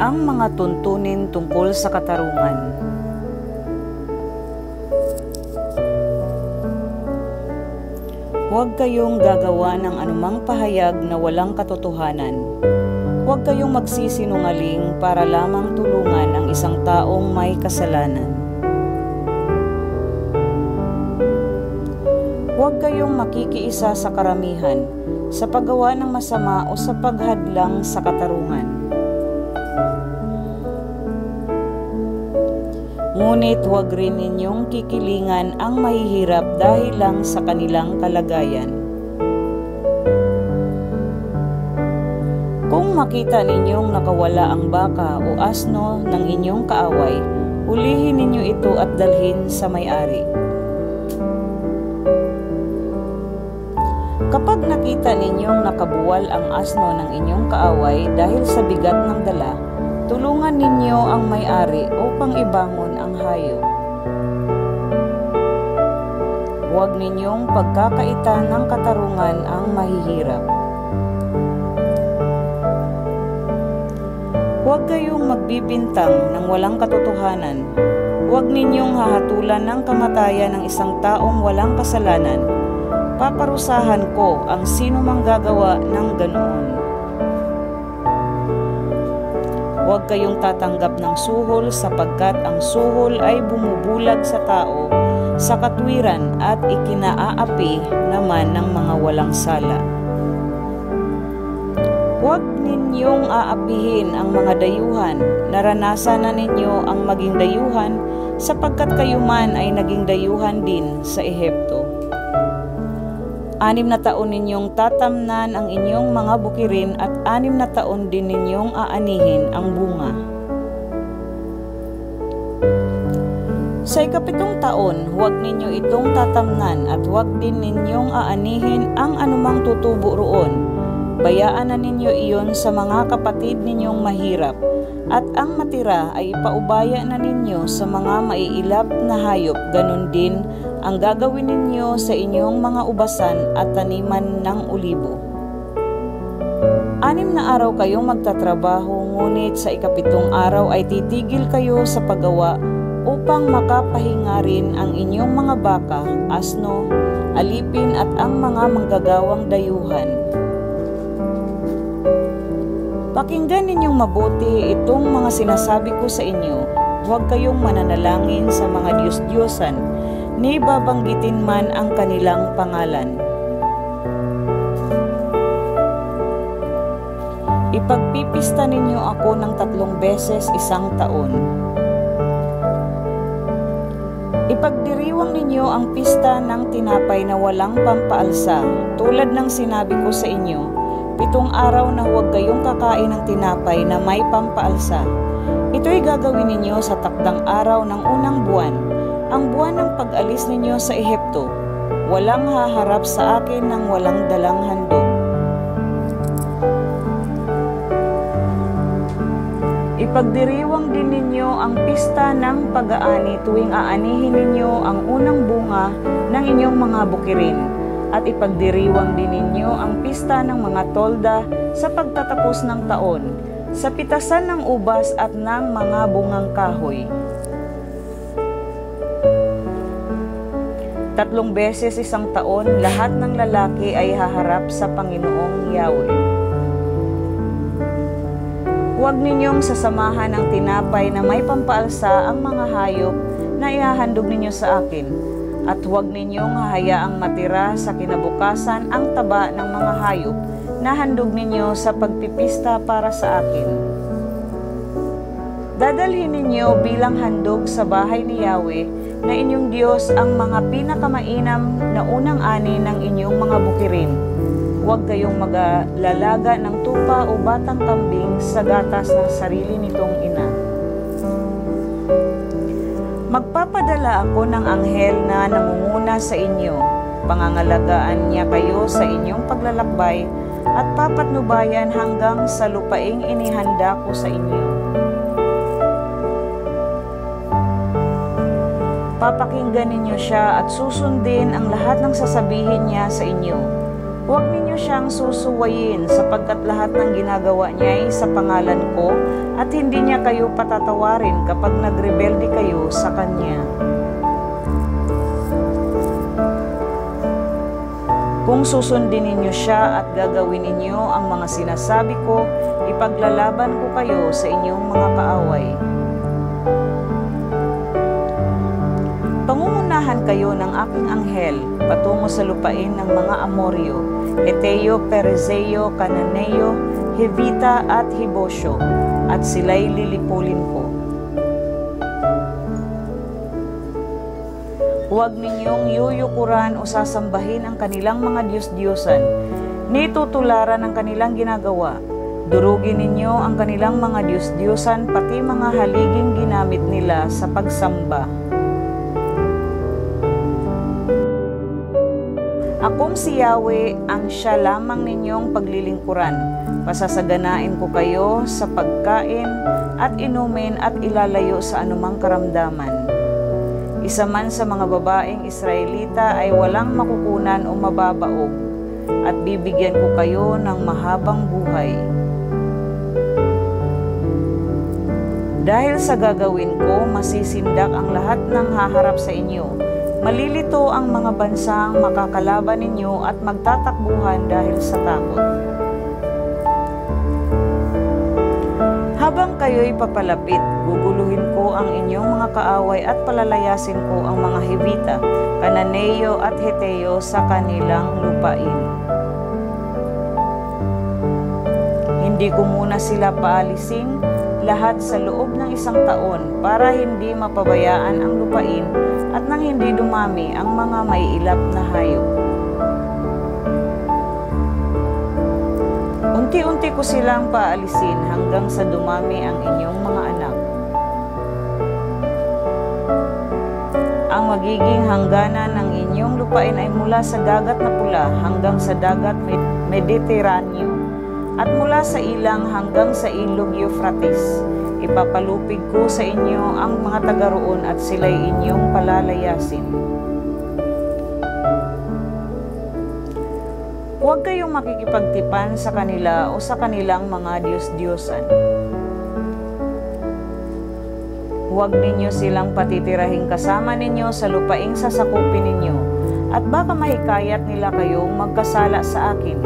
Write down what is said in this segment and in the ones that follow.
ang mga tuntunin tungkol sa katarungan. Huwag kayong gagawa ng anumang pahayag na walang katotohanan. Huwag kayong magsisinungaling para lamang tulungan ang isang taong may kasalanan. Huwag kayong makikiisa sa karamihan sa paggawa ng masama o sa paghadlang sa katarungan. Ngunit huwag rin ninyong kikilingan ang mahihirap dahil lang sa kanilang kalagayan. Kung makita ninyong nakawala ang baka o asno ng inyong kaaway, hulihin ninyo ito at dalhin sa may-ari. Kapag nakita ninyong nakabuwal ang asno ng inyong kaaway dahil sa bigat ng dala, tulungan ninyo ang may-ari upang ibangon ang hayop. Huwag ninyong pagkakaitan ng katarungan ang mahihirap. Huwag kayong magbibintang ng walang katotohanan. Huwag ninyong hahatulan ng kamatayan ng isang taong walang kasalanan. Paparusahan ko ang sino mang gagawa ng ganoon. Huwag kayong tatanggap ng suhol sapagkat ang suhol ay bumubulag sa tao sa katwiran at ikinaaapi naman ng mga walang sala. Huwag ninyong aapihin ang mga dayuhan. Naranasan na ninyo ang maging dayuhan sapagkat kayo man ay naging dayuhan din sa Ehipto. 6 na taon ninyong tatamnan ang inyong mga bukirin at 6 na taon din ninyong aanihin ang bunga. Sa 7 taon, huwag ninyo itong tatamnan at huwag din ninyong aanihin ang anumang tutubo roon. Bayaan na ninyo iyon sa mga kapatid ninyong mahirap at ang matira ay ipaubaya na ninyo sa mga maiilap na hayop. Ganon din ang gagawin ninyo sa inyong mga ubasan at taniman ng olibo. 6 na araw kayong magtatrabaho, ngunit sa 7 araw ay titigil kayo sa paggawa upang makapahinga rin ang inyong mga baka, asno, alipin at ang mga manggagawang dayuhan. Pakinggan ninyong mabuti itong mga sinasabi ko sa inyo. Huwag kayong mananalangin sa mga Diyos-Diyosan, ni babanggitin man ang kanilang pangalan. Ipagpipista ninyo ako ng 3 beses isang taon. Ipagdiriwang ninyo ang pista ng tinapay na walang pampaalsa, tulad ng sinabi ko sa inyo. 7 araw na huwag kayong kakain ng tinapay na may pampaalsa. Ito'y gagawin ninyo sa takdang araw ng unang buwan, ang buwan ng pag-alis ninyo sa Ehipto. Walang haharap sa akin ng walang dalang handog. Ipagdiriwang din ninyo ang pista ng pag-aani tuwing aanihin ninyo ang unang bunga ng inyong mga bukirin. At ipagdiriwang din ninyo ang pista ng mga tolda sa pagtatapos ng taon, sa pitasan ng ubas at ng mga bungang kahoy. 3 beses isang taon, lahat ng lalaki ay haharap sa Panginoong Yahweh. Huwag ninyong sasamahan ng tinapay na may pampaalsa ang mga hayop na ihahandog ninyo sa akin. At huwag ninyong hahayaang matira sa kinabukasan ang taba ng mga hayop na handog ninyo sa pagpipista para sa akin. Dadalhin ninyo bilang handog sa bahay ni Yahweh na inyong Diyos ang mga pinakamainam na unang ani ng inyong mga bukirin. Huwag kayong maglalaga ng tupa o batang kambing sa gatas ng sarili nitong ina. Magpapadala ako ng anghel na namumuna sa inyo. Pangangalagaan niya kayo sa inyong paglalakbay at papatnubayan hanggang sa lupaing inihanda ko sa inyo. Papakinggan ninyo siya at susundin ang lahat ng sasabihin niya sa inyo. Huwag ninyo siyang susuwayin sapagkat lahat ng ginagawa niya ay sa pangalan ko at hindi niya kayo patatawarin kapag nagrebelde kayo sa Kanya. Kung susundin ninyo siya at gagawin ninyo ang mga sinasabi ko, ipaglalaban ko kayo sa inyong mga kaaway. Pangungunahan kayo ng aking anghel patungo sa lupain ng mga Amoryo, Heteo, Perezeo, Cananeo, Hevita at Hibosyo, at sila'y lilipulin ko. Huwag ninyong yuyukuran o sasambahin ang kanilang mga diyos-diyosan, ni tutularan ang kanilang ginagawa. Durugin ninyo ang kanilang mga diyos-diyosan, pati mga haliging ginamit nila sa pagsamba. Akong si Yahweh ang siya lamang ninyong paglilingkuran. Pasasaganain ko kayo sa pagkain at inumin at ilalayo sa anumang karamdaman. Isa man sa mga babaeng Israelita ay walang makukunan o mababaog, at bibigyan ko kayo ng mahabang buhay. Dahil sa gagawin ko, masisindak ang lahat ng haharap sa inyo. Malilito ang mga bansang makakalaban ninyo at magtatakbuhan dahil sa takot. Habang kayo'y papalapit, guguluhin ko ang inyong mga kaaway at palalayasin ko ang mga Hevita, Cananeo at Heteo sa kanilang lupain. Hindi ko muna sila paalisin lahat sa loob ng 1 taon para hindi mapabayaan ang lupain at nang hindi dumami ang mga may ilap na hayop. Unti-unti ko silang paalisin hanggang sa dumami ang inyong mga anak. Ang magiging hangganan ng inyong lupain ay mula sa dagat na pula hanggang sa dagat Mediteraneo at mula sa ilang hanggang sa ilog Euphrates. Ipapalupig ko sa inyo ang mga taga roon at sila'y inyong palalayasin. Huwag kayong makikipagtipan sa kanila o sa kanilang mga diyos-diyosan. Huwag ninyo silang patitirahing kasama ninyo sa lupaing sasakupin ninyo, at baka mahikayat nila kayong magkasala sa akin.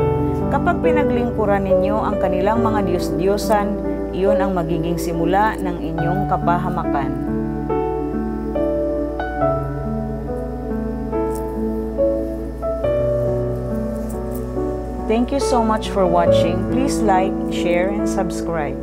Kapag pinaglingkuran ninyo ang kanilang mga diyos-diyosan, iyon ang magiging simula ng inyong kapahamakan. Thank you so much for watching. Please like, share, and subscribe.